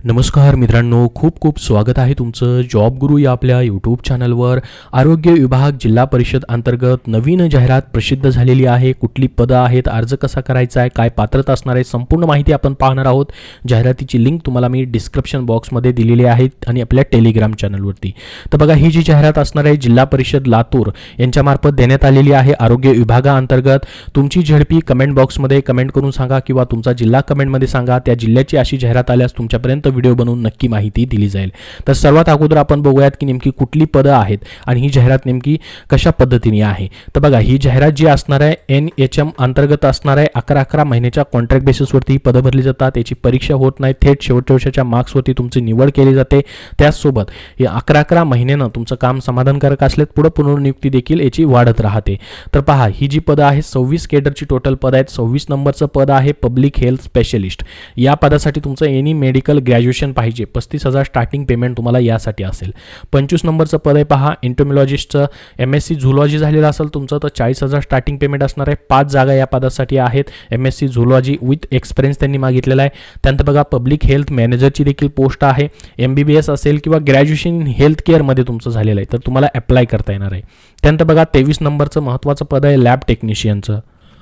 नमस्कार मित्रांनो, खूप खूप स्वागत आहे तुमचं जॉब गुरु या आपल्या यूट्यूब चॅनलवर। आरोग्य विभाग जिल्हा परिषद अंतर्गत नवीन जाहिरात प्रसिद्ध झालेली आहे। कुठली पदं आहेत, अर्ज कसा करायचा आहे, काय पात्रता असणार आहे, संपूर्ण माहिती आपण पाहणार आहोत। जाहिरातीची लिंक तुम्हाला मी डिस्क्रिप्शन बॉक्समध्ये दिलेली आहे आणि आपल्या टेलिग्राम चॅनलवरती। तर बघा, ही जी जाहिरात असणार आहे जिल्हा परिषद लातूर यांच्यामार्फत देण्यात आलेली आहे। आरोग्य विभागाअंतर्गत तुमची झडपी कमेंट बॉक्समध्ये कमेंट करून सांगा किंवा तुमचा जिल्हा कमेंटमध्ये सांगा। त्या जिल्ह्याची अशी जाहिरात आल्यास तुमच्यापर्यंत व्हिडिओ बनवून नक्की माहिती दिली जाईल। तर सर्वात अगोदर आपण बघूयात की नेमकी कुठली पदं आहेत आणि ही जाहिरात नेमकी कशा पद्धतीने आहे। तर बघा, ही जाहिरात जी असणार आहे NHM अंतर्गत असणार आहे। 11 महिन्याच्या कॉन्ट्रॅक्ट बेसिसवरती ही पदं भरली जातात। याची परीक्षा होत नाही, थेट शेवटच्या वर्षाच्या मार्क्सवरती तुमची निवड केली जाते। त्याचसोबत हे 11 महिन्यानं तुमचं काम समाधानकारक असले पुढे पुनर्नियुक्ती देखील याची वाढत राहते। तर पहा, ही जी पदं आहे 26 केडरची टोटल पद आहेत। 26 नंबरचं पद आहे पब्लिक हेल्थ स्पेशलिस्ट। या पदासाठी तुमचं एनी मेडिकल ग्रॅज्युएशन पाहिजे। 35,000 स्टार्टिंग पेमेंट तुम्हाला यासाठी असेल। 25 नंबरचं पद आहे पहा एंटोमॉलॉजिस्टचं MSc झूलॉजी झालेलं असेल तुमचं तर 40,000 स्टार्टिंग पेमेंट असणार आहे। 5 जागा या पदासाठी आहेत। MSc झूलॉजी विथ एक्सपिरियन्स त्यांनी मागितलेला आहे। त्यानंतर बघा, पब्लिक हेल्थ मॅनेजरची देखील पोस्ट आहे। MBBS असेल किंवा ग्रॅज्युएशन हेल्थ केअरमध्ये तुमचं झालेलं आहे तर तुम्हाला अप्लाय करता येणार आहे। त्यानंतर बघा, 23 नंबरचं महत्त्वाचं पद आहे लॅब टेक्निशियनचं।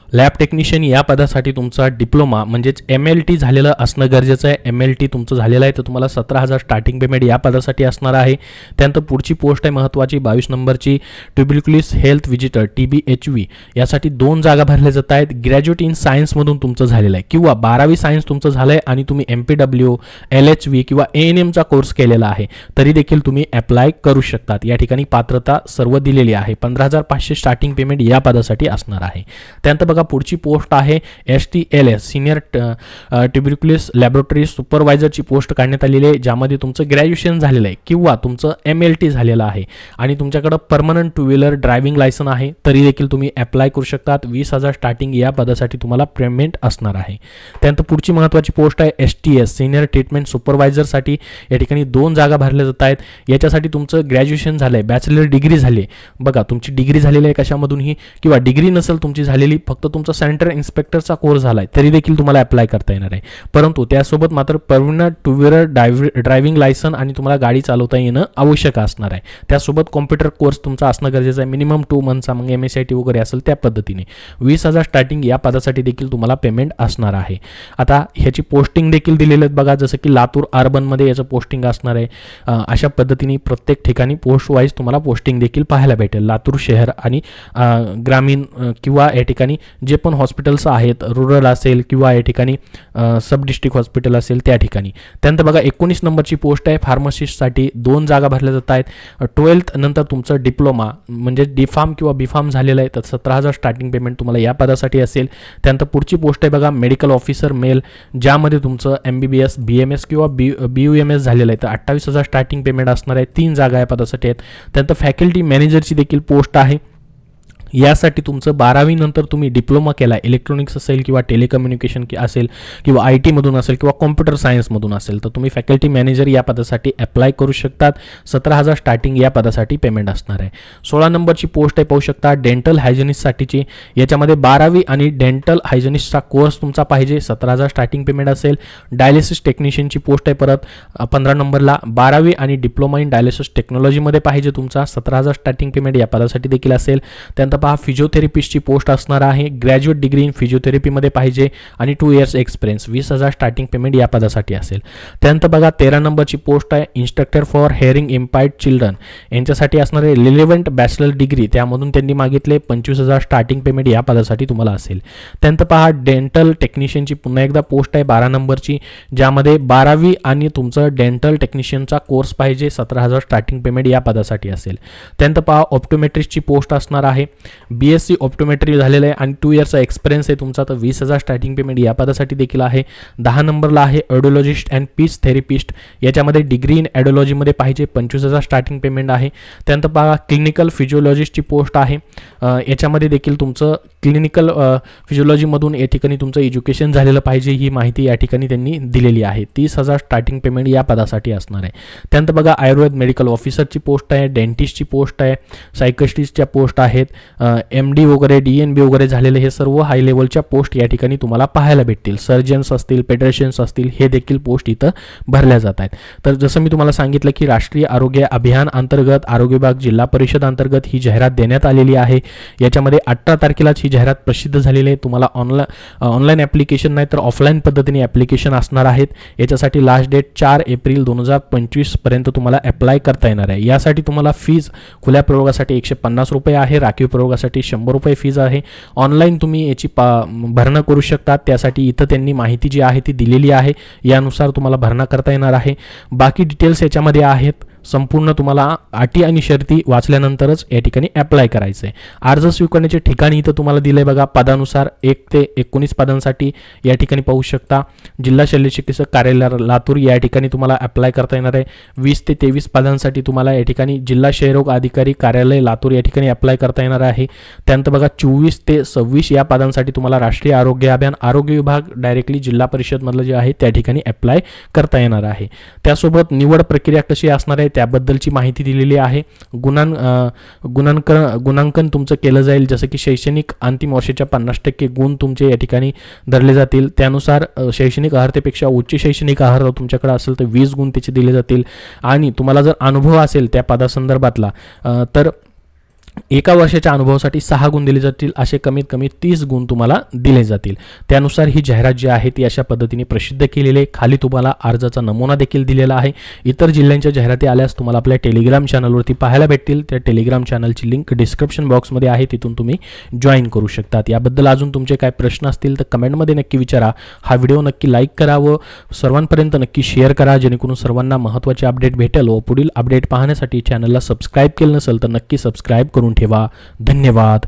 लॅब टेक्निशियन या पदासाठी तुमचा डिप्लोमा म्हणजेच MLT झालेलं असणं गरजेचं आहे। MLT तुमचं झालेलं आहे तर तुम्हाला 17,000 स्टार्टिंग पेमेंट या पदासाठी असणार आहे। त्यानंतर पुढची पोस्ट आहे महत्त्वाची 22 नंबरची ट्युबरक्युलोसिस हेल्थ विजिटर TBHV। यासाठी 2 जागा भरल्या जात आहेत। ग्रॅज्युएट इन सायन्समधून तुमचं झालेलं आहे किंवा 12वी सायन्स तुमचं झालं आहे आणि तुम्ही MPW LHV किंवा ANMचा कोर्स केलेला आहे तरी देखील तुम्ही अप्लाय करू शकतात। या ठिकाणी पात्रता सर्व दिलेली आहे। 15,500 स्टार्टिंग पेमेंट या पदासाठी असणार आहे। त्यानंतर पुढची पोस्ट आहे STLS सिनियर ट्युबरक्युलोसिस लॅबोरेटरी सुपरवायझरची पोस्ट काढण्यात आलेली आहे ज्यामध्ये तुमचं ग्रॅज्युएशन झालेलं आहे किंवा तुमचं MLT झालेलं आहे आणि तुमच्याकडे परमनंट 2 व्हीलर ड्रायव्हिंग लायसन आहे तरी देखील तुम्ही अप्लाय करू शकतात। 20,000 स्टार्टिंग या पदासाठी तुम्हाला पेमेंट असणार आहे। त्यानंतर पुढची महत्त्वाची पोस्ट आहे STS सिनियर ट्रीटमेंट सुपरवायझरसाठी। या ठिकाणी 2 जागा भरल्या जात आहेत। याच्यासाठी तुमचं ग्रॅज्युएशन झालंय, बॅचलर डिग्री झाली आहे। बघा, तुमची डिग्री झालेली आहे कशामधूनही किंवा डिग्री नसेल तुमची झालेली, फक्त तुमचा सेंटर इन्स्पेक्टरचा कोर्स झालाय तरी देखील तुम्हाला अप्लाय करता येणार आहे। परंतु त्यासोबत मात्र परमनंट 2 व्हीलर ड्रायव्हिंग लायसन आणि तुम्हाला गाडी चालवता येणं आवश्यक असणार आहे। त्यासोबत कॉम्प्युटर कोर्स तुमचा असणं गरजेचं आहे। मिनिमम 2 मंथचा, मग MSIT वगैरे असेल त्या पद्धतीने। 20,000 स्टार्टिंग या पदासाठी देखील तुम्हाला पेमेंट असणार आहे। आता ह्याची पोस्टिंग देखील दिलेली आहेत बघा, जसं की लातूर अर्बनमध्ये याचं पोस्टिंग असणार आहे। अशा पद्धतीने प्रत्येक ठिकाणी पोस्ट वाईज तुम्हाला पोस्टिंग देखील पाहायला भेटेल। लातूर शहर आणि ग्रामीण किंवा या ठिकाणी जे पण हॉस्पिटल्स आहेत, रुरल असेल किंवा या ठिकाणी सब डिस्ट्रिक्ट हॉस्पिटल असेल त्या ठिकाणी। त्यानंतर बघा, 19 नंबरची पोस्ट आहे फार्मसिस्टसाठी। 2 जागा भरल्या जात आहेत। 12th नंतर तुमचं डिप्लोमा म्हणजे D.Pharm किंवा B.Pharm झालेलं आहे तर 17,000 स्टार्टिंग पेमेंट तुम्हाला या पदासाठी असेल। त्यानंतर पुढची पोस्ट आहे बघा मेडिकल ऑफिसर मेल, ज्यामध्ये तुमचं MBBS BMS किंवा BUMS झालेलं आहे तर 28,000 स्टार्टिंग पेमेंट असणार आहे। 3 जागा या पदासाठी आहेत। त्यानंतर फॅकल्टी मॅनेजरची देखील पोस्ट आहे। यासाठी तुमचं 12वी नंतर तुम्ही डिप्लोमा केला, इलेक्ट्रॉनिक्स असेल किंवा टेलिकम्युनिकेशन असेल किंवा IT मधून असेल किंवा कॉम्प्युटर सायन्समधून असेल तर तुम्ही फॅकल्टी मॅनेजर या पदासाठी अप्लाय करू शकतात। 17,000 स्टार्टिंग या पदासाठी पेमेंट असणार आहे। 16 नंबरची पोस्ट आहे पाहू शकता डेंटल हायजिनिस्टसाठीची। याच्यामध्ये 12वी आणि डेंटल हायजिनिस्टचा कोर्स तुमचा पाहिजे। 17,000 स्टार्टिंग पेमेंट असेल। डायलिसिस टेक्निशियनची पोस्ट आहे परत 15 नंबरला। 12वी आणि डिप्लोमा इन डायलिसिस टेक्नॉलॉजीमध्ये पाहिजे तुमचा। 17,000 स्टार्टिंग पेमेंट या पदासाठी देखील असेल। त्यानंतर पहा, फिजिओथेरपिस्टची पोस्ट असणार आहे। ग्रॅज्युएट डिग्री इन फिजिओथेरपीमध्ये पाहिजे आणि 2 इयर्स एक्सपिरियन्स। 20,000 स्टार्टिंग पेमेंट या पदासाठी असेल। त्यानंतर बघा, 13 नंबरची पोस्ट आहे instructor for hearing impaired children. यांच्यासाठी असणारे रिलेव्हंट बॅचलर डिग्री, त्यामधून त्यांनी मागितले 25,000 स्टार्टिंग पेमेंट या पदासाठी तुम्हाला असेल। त्यानंतर पहा, डेंटल टेक्निशियनची पुन्हा एकदा पोस्ट आहे 12 नंबरची, ज्यामध्ये 12वी आणि तुमचं डेंटल टेक्निशियनचा कोर्स पाहिजे। 17,000 स्टार्टिंग पेमेंट या पदासाठी असेल। त्यानंतर पहा, ऑप्टोमेट्रिस्टची पोस्ट असणार आहे। BSc ऑप्टोमेट्री झालेलं आहे आणि 2 इयर्सचा एक्सपिरियन्स आहे तुमचा तर 20,000 स्टार्टिंग पेमेंट या पदासाठी देखील आहे। 10 नंबरला आहे ऑडिओलॉजिस्ट अँड स्पीच थेरपिस्ट। याच्यामध्ये डिग्री इन ऑडिओलॉजीमध्ये पाहिजे, 25,000 स्टार्टिंग पेमेंट आहे। त्यानंतर पहा, क्लिनिकल फिजिओलॉजिस्टची पोस्ट आहे। याच्यामध्ये देखील तुमचं क्लिनिकल फिजिओलॉजीमधून या ठिकाणी तुमचं एज्युकेशन झालेलं पाहिजे। ही माहिती या ठिकाणी त्यांनी दिलेली आहे। 30,000 स्टार्टिंग पेमेंट या पदासाठी असणार आहे। त्यानंतर बघा, आयुर्वेद मेडिकल ऑफिसरची पोस्ट आहे, डेंटिस्टची पोस्ट आहे, सायकस्ट्रिस्टच्या पोस्ट आहेत। MD वगैरे DNB वगैरे झालेले हे सर्व हाय लेवलच्या पोस्ट या ठिकाणी तुम्हाला पाहायला भेटतील. सर्जन्स असतील, पेडियाट्रिशियन्स असतील, हे देखील पोस्ट इथं भरल्या जात आहेत. तर जसं मी तुम्हाला सांगितलं की राष्ट्रीय आरोग्य अभियान अंतर्गत आरोग्य विभाग जिल्हा परिषद अंतर्गत ही जाहिरात देण्यात आलेली आहे. याच्यामध्ये 18 तारखेलाच ही जाहिरात प्रसिद्ध झालेली आहे. तुम्हाला ऑनलाईन ॲप्लिकेशन नाही तर ऑफलाईन पद्धतीने ॲप्लिकेशन असणार आहेत. याच्यासाठी लास्ट डेट 4 एप्रिल 2025 पर्यंत तुम्हाला अप्लाय करता येणार आहे. यासाठी तुम्हाला फीज खुल्या प्रयोगासाठी 150 रुपये आहे, राखीव प्रयोगासाठी 100 रुपये फीज आहे. ऑनलाईन तुम्ही याची भरणा करू शकता. त्यासाठी इथं त्यांनी माहिती जी आहे ती दिलेली आहे, यानुसार तुम्हाला भरणा करता येणार आहे. बाकी डिटेल्स याच्यामध्ये आहेत. संपूर्ण तुम्हाला अटी आणि शर्ती वाचल्यानंतरच या ठिकाणी अप्लाय करायचं आहे. अर्ज स्वीकारण्याचे ठिकाणी इथं तुम्हाला दिलं आहे बघा. पदानुसार 1 ते 19 पदांसाठी या ठिकाणी पाहू शकता. जिल्हा शल्य चिकित्सक कार्यालय लातूर या ठिकाणी तुम्हाला अप्लाय करता येणार आहे. 20 ते 23 पदांसाठी तुम्हाला या ठिकाणी जिल्हा क्षयरोग अधिकारी कार्यालय लातूर या ठिकाणी अप्लाय करता येणार आहे. त्यानंतर बघा 24 ते 26 या पदांसाठी तुम्हाला राष्ट्रीय आरोग्य अभियान आरोग्य विभाग डायरेक्टली जिल्हा परिषदमधलं जे आहे त्या ठिकाणी अप्लाय करता येणार आहे. त्यासोबत निवड प्रक्रिया कशी असणार आहे त्याबद्दलची माहिती दिलेली आहे. गुणांकन तुमचं केलं जाईल. जसं की शैक्षणिक अंतिम वर्षाच्या 50% गुण तुमचे या ठिकाणी धरले जातील. त्यानुसार शैक्षणिक अर्हतेपेक्षा उच्च शैक्षणिक अर्हता तुमच्याकडे असेल तर 20 गुण त्याचे दिले जातील. आणि तुम्हाला जर अनुभव असेल त्या पदासंदर्भातला तर एका वर्षाच्या अनुभवासाठी 6 गुण दिले जातील. असे कमीत कमी 30 गुण तुम्हाला दिले जातील. त्यानुसार ही जाहिरात जी आहे ती अशा पद्धतीने प्रसिद्ध केलेली आहे. खाली तुम्हाला अर्जाचा नमुना देखील दिलेला आहे. इतर जिल्ह्यांच्या जाहिराती आल्यास तुम्हाला आपल्या टेलिग्राम चॅनलवरती पाहायला भेटतील. त्या टेलिग्राम चॅनलची लिंक डिस्क्रिप्शन बॉक्समध्ये आहे, तिथून तुम्ही जॉईन करू शकतात. याबद्दल अजून तुमचे काय प्रश्न असतील तर कमेंटमध्ये नक्की विचारा. हा व्हिडिओ नक्की लाईक करा व सर्वांपर्यंत नक्की शेअर करा, जेणेकरून सर्वांना महत्त्वाचे अपडेट भेटेल. व पुढील अपडेट पाहण्यासाठी चॅनलला सबस्क्राईब केलं नसेल तर नक्की सबस्क्राईब करून ठेवा. धन्यवाद.